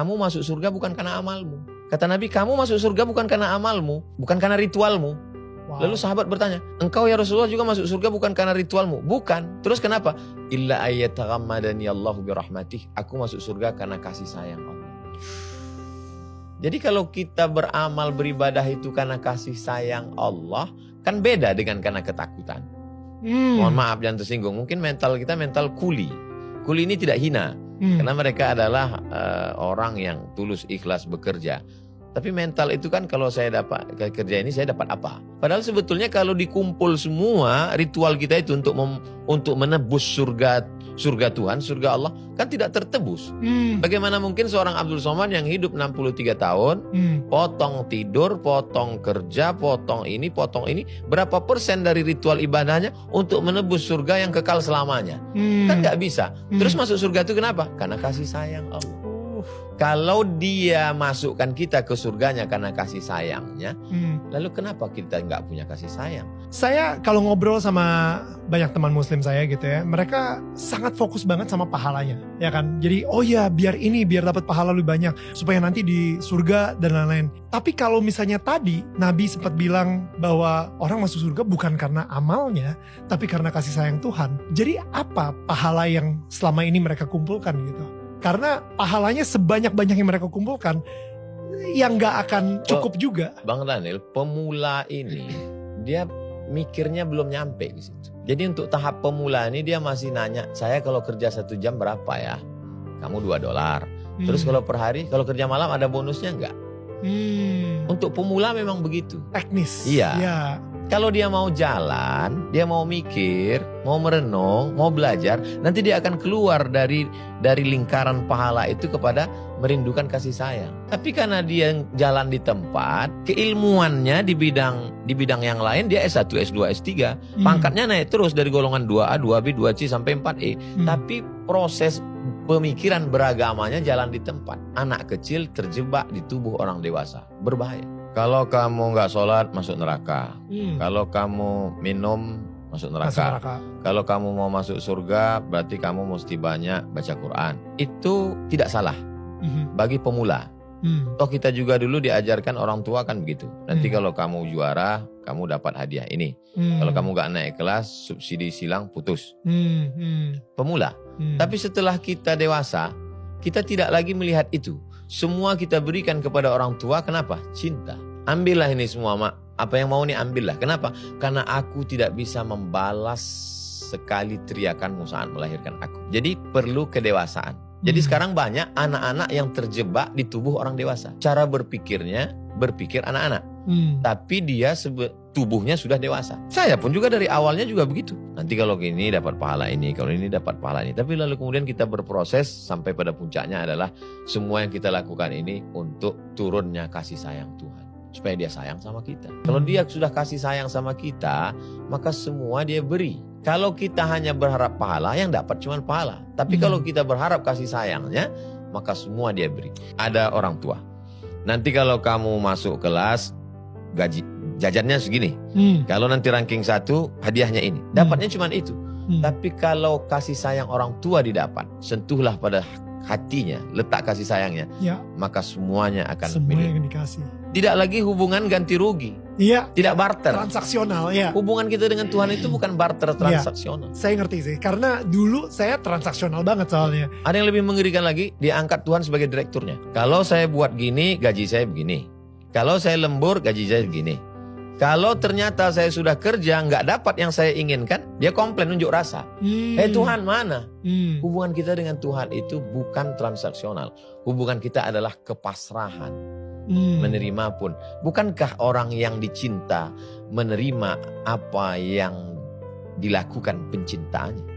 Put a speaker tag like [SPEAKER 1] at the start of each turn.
[SPEAKER 1] Kamu masuk surga bukan karena amalmu. Kata Nabi, kamu masuk surga bukan karena amalmu, bukan karena ritualmu.
[SPEAKER 2] Wow.
[SPEAKER 1] Lalu sahabat bertanya, engkau ya Rasulullah juga masuk surga bukan karena ritualmu? Bukan. Terus kenapa? Illa ayyataghammadani Allahu birahmatih. Aku masuk surga karena kasih sayang Allah. Jadi kalau kita beramal beribadah itu karena kasih sayang Allah, kan beda dengan karena ketakutan. Mohon maaf jangan tersinggung. Mungkin mental kita mental kuli. Kuli ini tidak hina. Karena mereka adalah orang yang tulus ikhlas bekerja. Tapi mental itu kan kalau saya dapat kerja ini saya dapat apa? Padahal sebetulnya kalau dikumpul semua ritual kita itu untuk menebus surga Tuhan, surga Allah kan tidak tertebus. Bagaimana mungkin seorang Abdul Somad yang hidup 63 tahun, potong tidur, potong kerja, potong ini, berapa persen dari ritual ibadahnya untuk menebus surga yang kekal selamanya? Kan nggak bisa. Terus masuk surga itu kenapa? Karena kasih sayang Allah. Kalau dia masukkan kita ke surganya karena kasih sayangnya, lalu kenapa kita nggak punya kasih sayang?
[SPEAKER 2] Saya kalau ngobrol sama banyak teman muslim saya gitu ya, mereka sangat fokus banget sama pahalanya, ya kan? Jadi oh ya biar dapat pahala lebih banyak, supaya nanti di surga dan lain-lain. Tapi kalau misalnya tadi Nabi sempat bilang bahwa orang masuk surga bukan karena amalnya, tapi karena kasih sayang Tuhan. Jadi apa pahala yang selama ini mereka kumpulkan gitu? Karena pahalanya sebanyak-banyak yang mereka kumpulkan, yang gak akan cukup juga.
[SPEAKER 1] Bang Daniel, pemula ini dia mikirnya belum nyampe di situ. Jadi untuk tahap pemula ini dia masih nanya, saya kalau kerja 1 jam berapa ya? Kamu $2. Terus kalau per hari, kalau kerja malam ada bonusnya enggak? Untuk pemula memang begitu.
[SPEAKER 2] Teknis.
[SPEAKER 1] Iya.
[SPEAKER 2] Ya.
[SPEAKER 1] Kalau dia mau jalan, dia mau mikir, mau merenung, mau belajar, nanti dia akan keluar dari lingkaran pahala itu kepada merindukan kasih sayang. Tapi karena dia jalan di tempat, keilmuannya di bidang yang lain dia S1, S2, S3, pangkatnya naik terus dari golongan 2A, 2B, 2C sampai 4E. Tapi proses pemikiran beragamanya jalan di tempat. Anak kecil terjebak di tubuh orang dewasa, berbahaya. Kalau kamu nggak sholat masuk neraka. Kalau kamu minum masuk neraka. Kalau kamu mau masuk surga berarti kamu mesti banyak baca Quran. Itu tidak salah bagi pemula. Toh kita juga dulu diajarkan orang tua kan begitu. Nanti kalau kamu juara kamu dapat hadiah ini. Kalau kamu nggak naik kelas subsidi silang putus. Pemula. Tapi setelah kita dewasa kita tidak lagi melihat itu. Semua kita berikan kepada orang tua, kenapa? Cinta. Ambillah ini semua, Mak. Apa yang mau nih ambillah. Kenapa? Karena aku tidak bisa membalas sekali teriakanmu saat melahirkan aku. Jadi perlu kedewasaan. Jadi sekarang banyak anak-anak yang terjebak di tubuh orang dewasa. Cara berpikirnya, berpikir anak-anak. Tapi dia tubuhnya sudah dewasa. Saya pun juga dari awalnya juga begitu. Nanti kalau gini dapat pahala ini, kalau ini dapat pahala ini. Tapi lalu kemudian kita berproses sampai pada puncaknya adalah semua yang kita lakukan ini untuk turunnya kasih sayang Tuhan. Supaya dia sayang sama kita. Kalau dia sudah kasih sayang sama kita, maka semua dia beri. Kalau kita hanya berharap pahala, yang dapat cuma pahala. Tapi kalau kita berharap kasih sayangnya, maka semua dia beri. Ada orang tua. Nanti kalau kamu masuk kelas, gaji jajannya segini. Kalau nanti ranking 1, hadiahnya ini. Dapatnya cuma itu. Tapi kalau kasih sayang orang tua didapat, sentuhlah pada hatinya, letak kasih sayangnya, maka semuanya akan
[SPEAKER 2] yang dikasih.
[SPEAKER 1] Tidak lagi hubungan ganti rugi. Tidak barter.
[SPEAKER 2] Transaksional, ya.
[SPEAKER 1] Hubungan kita dengan Tuhan itu bukan barter transaksional.
[SPEAKER 2] Saya ngerti sih, karena dulu saya transaksional banget soalnya.
[SPEAKER 1] Ada yang lebih mengerikan lagi, diangkat Tuhan sebagai direkturnya. Kalau saya buat gini, gaji saya begini. Kalau saya lembur, gaji saya begini. Kalau ternyata saya sudah kerja, nggak dapat yang saya inginkan, dia komplain, unjuk rasa. Tuhan mana? Hubungan kita dengan Tuhan itu bukan transaksional. Hubungan kita adalah kepasrahan. Menerima pun. Bukankah orang yang dicinta menerima apa yang dilakukan pencintaannya?